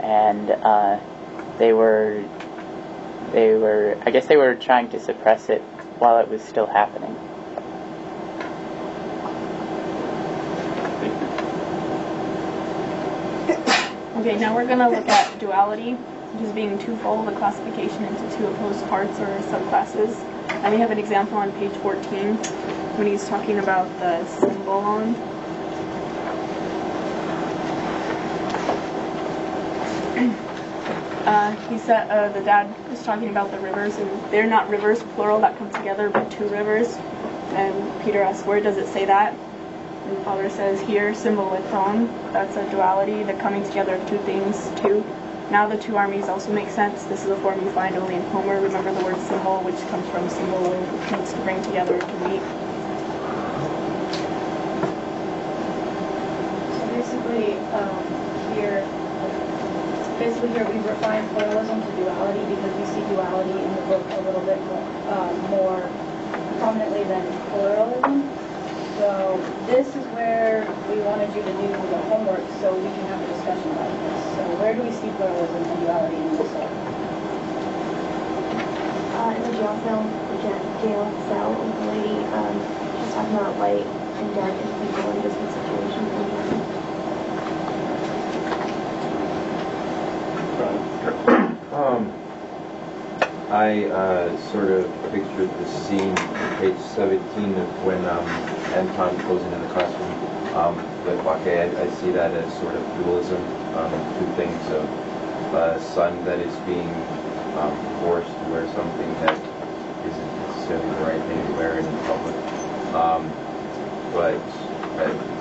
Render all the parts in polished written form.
and I guess they were trying to suppress it while it was still happening. Okay, now we're going to look at duality, which is being twofold, a classification into two opposed parts or subclasses. And we have an example on page 14 when he's talking about the symbolon. He said the dad was talking about the rivers, and they're not rivers plural that come together, but two rivers. And Peter asks, where does it say that? And the father says here, symbolithon, that's a duality, the coming together of two things, two. Now the two armies also make sense. This is a form you find only in Homer. Remember the word symbol, which comes from symbol, which means to bring together, to meet. So basically here we refine pluralism to duality because we see duality in the book a little bit more prominently than pluralism. So this is where we wanted you to do the homework so we can have a discussion about this. So where do we see pluralism and duality in this book? In the jail cell, the lady, she's talking about light and dark and people in different situations. I sort of pictured the scene on page 17 of when Anton goes into the classroom with Wake. I see that as sort of dualism, two things of a son that is being forced to wear something that isn't necessarily the right thing to wear in public. But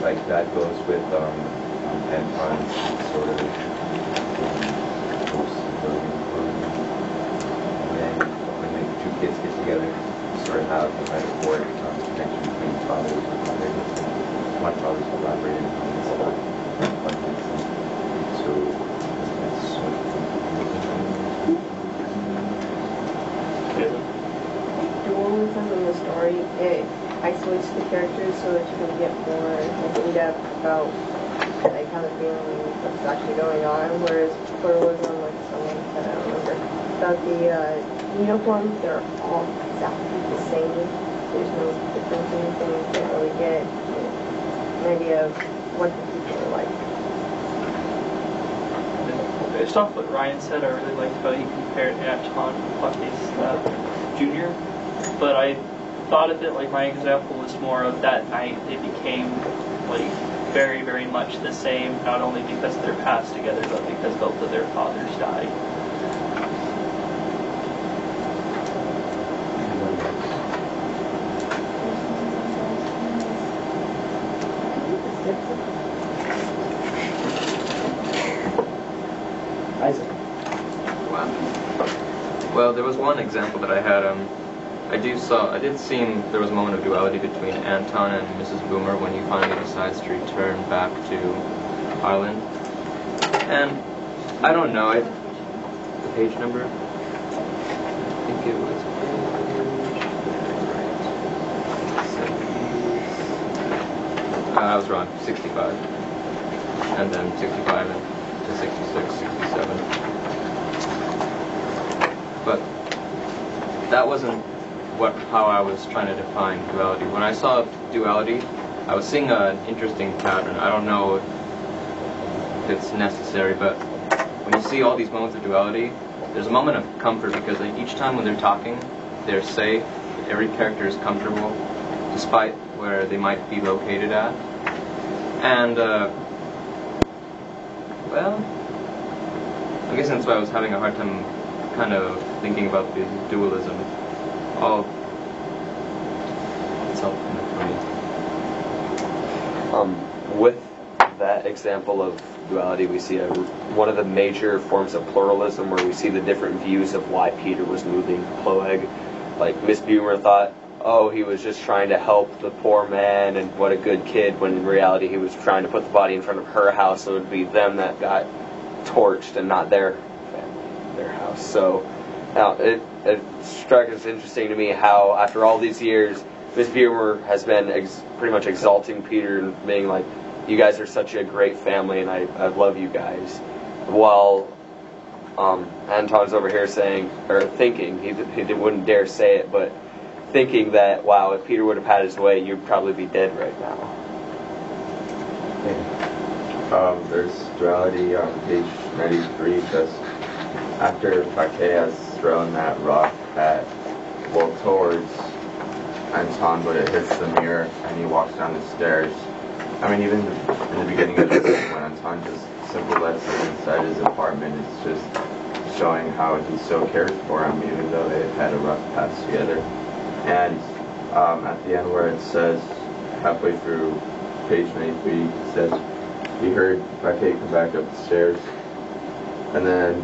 like that goes with Anton's sort of kids get together, sort of have a metaphoric connection between fathers and mothers. My father's collaborated on this stuff. So that's sort of dualism in the story, it isolates the characters so that you can get more in-depth about like how they're feeling, what's actually going on, whereas pluralism, like someone said, I don't remember, about the uniforms, they're all exactly the same. There's no difference in anything. You can't really get an idea of what the people are like. Based off what Ryan said, I really liked how he compared Anton to Plucky's Jr. But I thought of it like my example was more of that night they became like very, very much the same, not only because of their past together, but because both of their fathers died. Well, there was one example that I had. I did see there was a moment of duality between Anton and Mrs. Boomer when he finally decides to return back to Ireland. And I don't know, the page number. I think it was. I was wrong. 65, and then 65 to 66, 67. But that wasn't how I was trying to define duality. When I saw duality, I was seeing an interesting pattern. I don't know if it's necessary, but when you see all these moments of duality, there's a moment of comfort because each time when they're talking, they're safe. Every character is comfortable, despite where they might be located at. And, well, I guess that's why I was having a hard time kind of thinking about the dualism. It's helpful for me. With that example of duality, we see one of the major forms of pluralism where we see the different views of why Peter was moving Ploeg. Like Miss Boomer thought, oh, he was just trying to help the poor man and what a good kid, when in reality he was trying to put the body in front of her house, so it would be them that got torched and not their family, their house. So now it struck as interesting to me how after all these years Miss Boomer has been pretty much exalting Peter and being like, you guys are such a great family and I love you guys. while Anton's over here saying, or thinking, he wouldn't dare say it, but thinking that, wow, if Peter would have had his way, you'd probably be dead right now. There's duality on page 93, just after Paquet has thrown that rock towards Anton, but it hits the mirror and he walks down the stairs. I mean, even in the beginning of this, when Anton just simply lets him inside his apartment, it's just showing how he so cares for him, even though they've had a rough past together. And at the end where it says, halfway through page 93, it says, he heard Paquet come back up the stairs. And then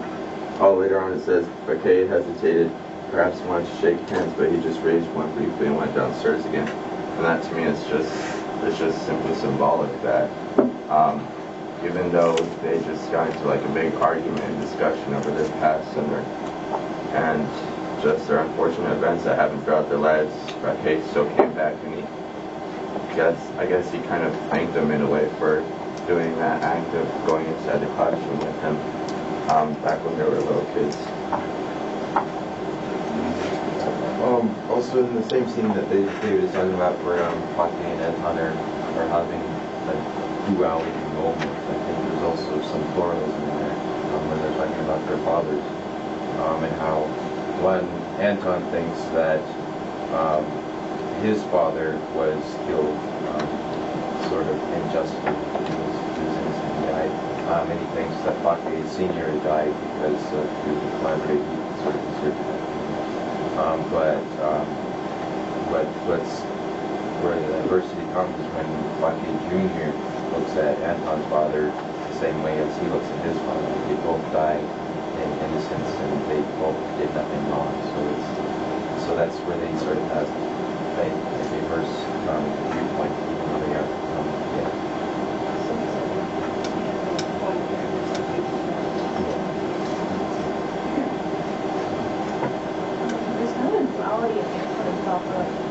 all later on it says, Paquet hesitated, perhaps wanted to shake hands, but he just raised one briefly and went downstairs again. And that to me is just simply symbolic that even though they just got into like a big argument and discussion over their past and just their unfortunate events that happened throughout their lives, Paquet still came back and I guess he kind of thanked them in a way for doing that act of going inside the classroom with him back when they were little kids. Also in the same scene that David is talking about where Paquet and Anton are having a duality moment, I think there's also some pluralism in there when they're talking about their fathers and how when Anton thinks that his father was killed sort of unjustly, he was innocent, he died, and he thinks that Paquet Sr. died because of the collaborative he sort of deserved that. But where the adversity comes is when Paquet Jr. looks at Anton's father the same way as he looks at his father. They both died in innocence and they both did nothing wrong. So that's where they sort of have a diverse viewpoint, even though they are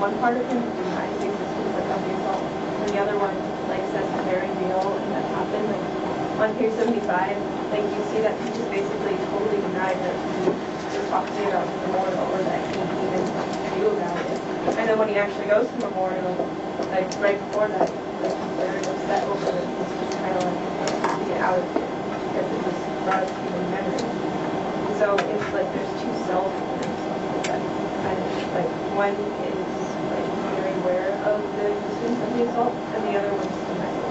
one part of him denies the existence of the assault, and the other one like says it's very real and that happened. Like on page 75, like you see that he just basically totally denied that he was talking about the memorial or that he even knew about it. And then when he actually goes to the memorial, like right before that, like he's very upset over it. He's just kind of like has to get out of it because it was brought up to human memory. And so it's like there's two selves and stuff like that. And like one is very aware of the existence of the assault, and the other one's denied it.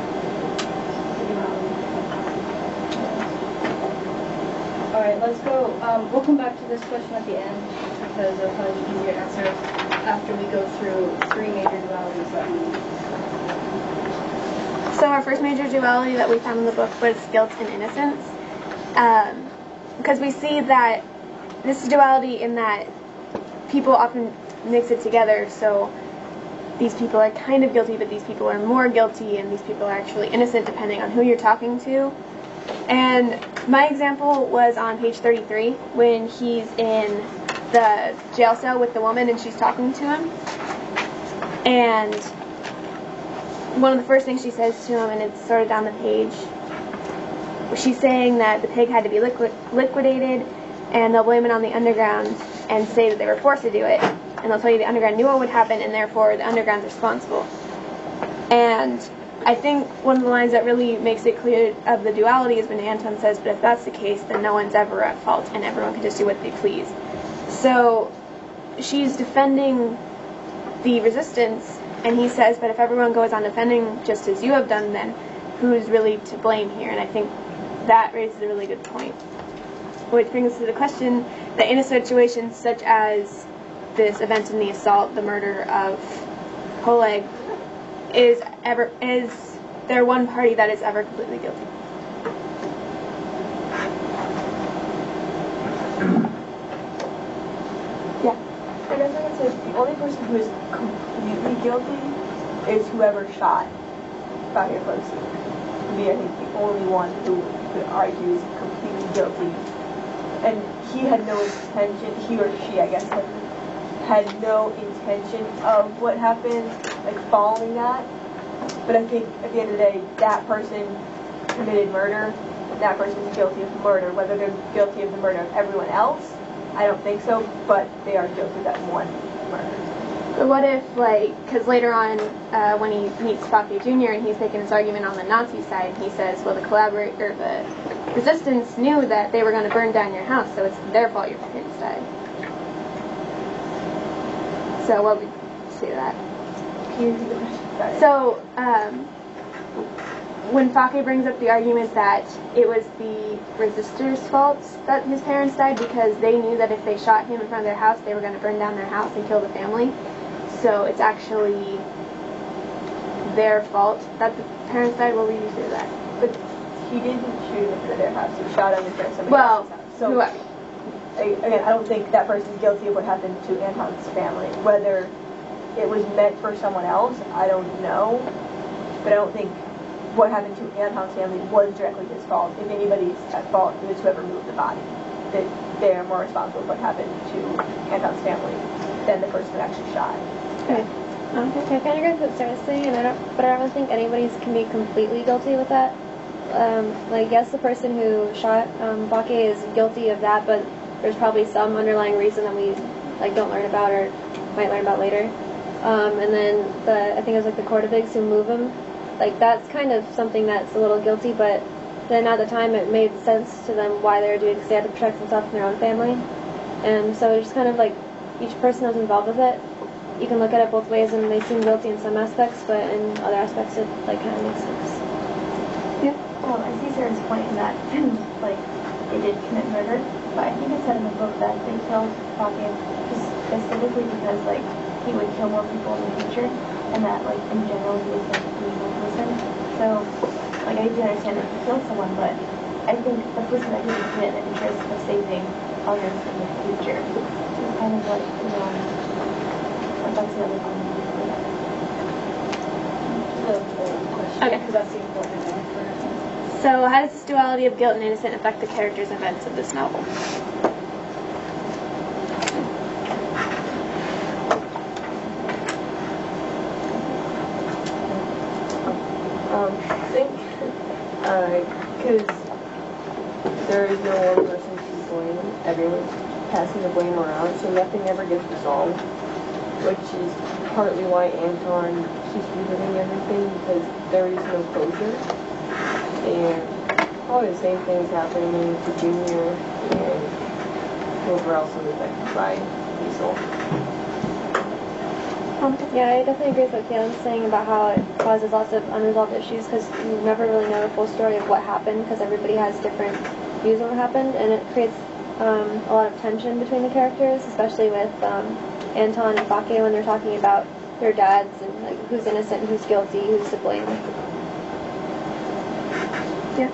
All right, let's go. We'll come back to this question at the end because it'll probably be easier to answer after we go through three major dualities that we. So our first major duality that we found in the book was guilt and innocence, because we see that this is duality in that people often mix it together. So these people are kind of guilty, but these people are more guilty, and these people are actually innocent depending on who you're talking to. And my example was on page 33 when he's in the jail cell with the woman and she's talking to him. And one of the first things she says to him, and it's sort of down the page, she's saying that the pig had to be liquidated and they'll blame it on the underground and say that they were forced to do it. And they'll tell you the underground knew what would happen and therefore the underground's responsible. And I think one of the lines that really makes it clear of the duality is when Anton says, but if that's the case, then no one's ever at fault and everyone can just do what they please. So she's defending the resistance, and he says, but if everyone goes on defending just as you have done, then who's really to blame here? And I think that raises a really good point. Which brings us to the question that in a situation such as this event in the assault, the murder of Oleg, is there one party that is ever completely guilty? Yeah. I guess I can say the only person who is completely guilty is whoever shot Fabio Closey. To be, I think, the only one who could argue is completely guilty. And he had no intention, he or she, I guess, had no intention of what happened, like, following that. But I think, at the end of the day, that person committed murder, that person's guilty of murder. Whether they're guilty of the murder of everyone else, I don't think so, but they are guilty of that one murder. But what if, like, because later on, when he meets Fake Jr. and he's making his argument on the Nazi side, he says, well, the resistance knew that they were going to burn down your house, so it's their fault your parents died. So what would you say to that? Can you repeat the question? So, when Fake brings up the argument that it was the resistors' fault that his parents died because they knew that if they shot him in front of their house, they were going to burn down their house and kill the family. So it's actually their fault that the parents died. What would you say to that? But he didn't shoot him for their house. He shot him in front of somebody Well, else's house. So, whoever. again, I don't think that person's guilty of what happened to Anton's family. Whether it was meant for someone else, I don't know. But I don't think what happened to Anton's family was directly his fault. If anybody's at fault, it was whoever moved the body. That they are more responsible for what happened to Anton's family than the person that actually shot. Okay. I kind of agree with what Sarah's saying, but I don't think anybody can be completely guilty with that. Like, yes, the person who shot Fake is guilty of that, but there's probably some underlying reason that we don't learn about or might learn about later. And then I think it was the Kordovigs who move him. That's kind of something that's a little guilty, but then at the time it made sense to them why they were doing it, because they had to protect themselves and their own family. And so it's just kind of each person that's involved with it, you can look at it both ways, and they seem guilty in some aspects, but in other aspects it kind of makes sense. Yeah. Well, I see Sarah's point in that, they did commit murder, but I think it said in the book that they killed Fake just specifically because, he would kill more people in the future, and that, in general, he was, an evil person. So, I do understand that he killed someone, but I think the person that he would commit in the interest of saving others in the future. So, kind of that's the other thing. Okay. Because that's the important thing for her. So how does this duality of guilt and innocent affect the characters and events of this novel? I think, because there is no one person to blame, everyone's passing the blame around, so nothing ever gets resolved, which is partly why Anton keeps reliving everything, because there is no closure, and probably the same things happening to Junior and whoever else was affected by Diesel. Yeah, I definitely agree with what Kaylin's saying about how it causes lots of unresolved issues, because you never really know the full story of what happened, because everybody has different views on what happened, and it creates a lot of tension between the characters, especially with Anton and Fake when they're talking about their dads and who's innocent, who's guilty, who's to blame. Yeah.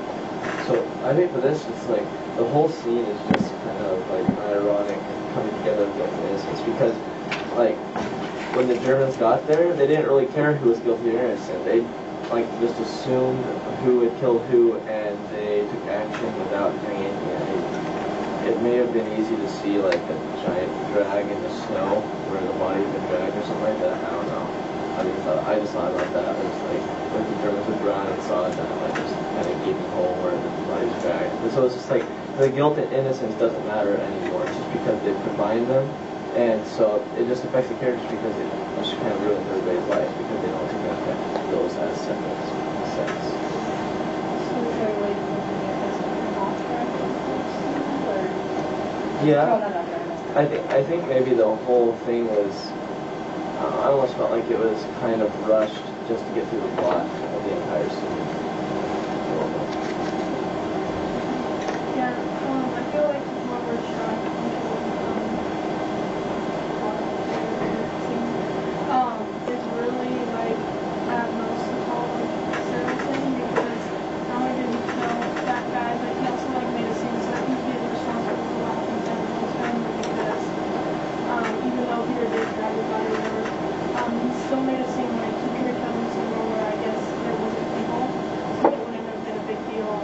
So I think for this, it's the whole scene is just kind of ironic and coming together of guilt and innocence, because when the Germans got there, they didn't really care who was guilty or innocent. They just assumed who had killed who, and they took action without doing anything. It may have been easy to see a giant drag in the snow where the body had been dragged or something like that. I don't know. I just thought about that. It was when the Germans would run and saw that just kind of gaping hole where the body was dragged. And so it's just the guilt and innocence doesn't matter anymore, just because they've combined them. And so it just affects the characters because it just kind of ruins everybody's life because they don't take affect those as separate sets. So is there a way to look at it as not or? Yeah. No, no. I think maybe the whole thing was, I almost felt like it was kind of rushed just to get through the plot of the entire scene. Yeah, I feel like whoever shot is really at most to call Sarah thing, because not only did he kill that guy, but he also made it seem as though he was responsible for what happened to his family, because even though Peter did grab the body or whatever, he still made it seem like he could have killed him somewhere where I guess there wasn't people, so it wouldn't have been a big deal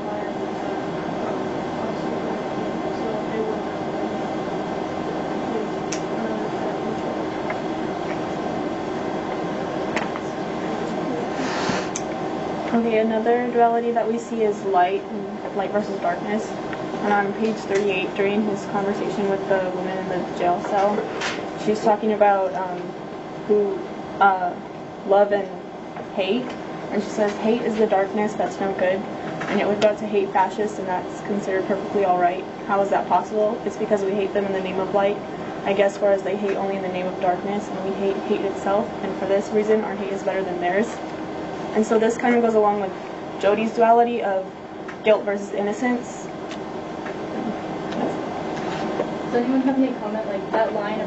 Okay, another duality that we see is light and light versus darkness. And on page 38, during his conversation with the woman in the jail cell, she's talking about love and hate. And she says, hate is the darkness that's no good. And yet we've got to hate fascists, and that's considered perfectly all right. How is that possible? It's because we hate them in the name of light, I guess, whereas they hate only in the name of darkness, and we hate hate itself. And for this reason, our hate is better than theirs. And so this kind of goes along with Jody's duality of guilt versus innocence. Does anyone have any comment, like that line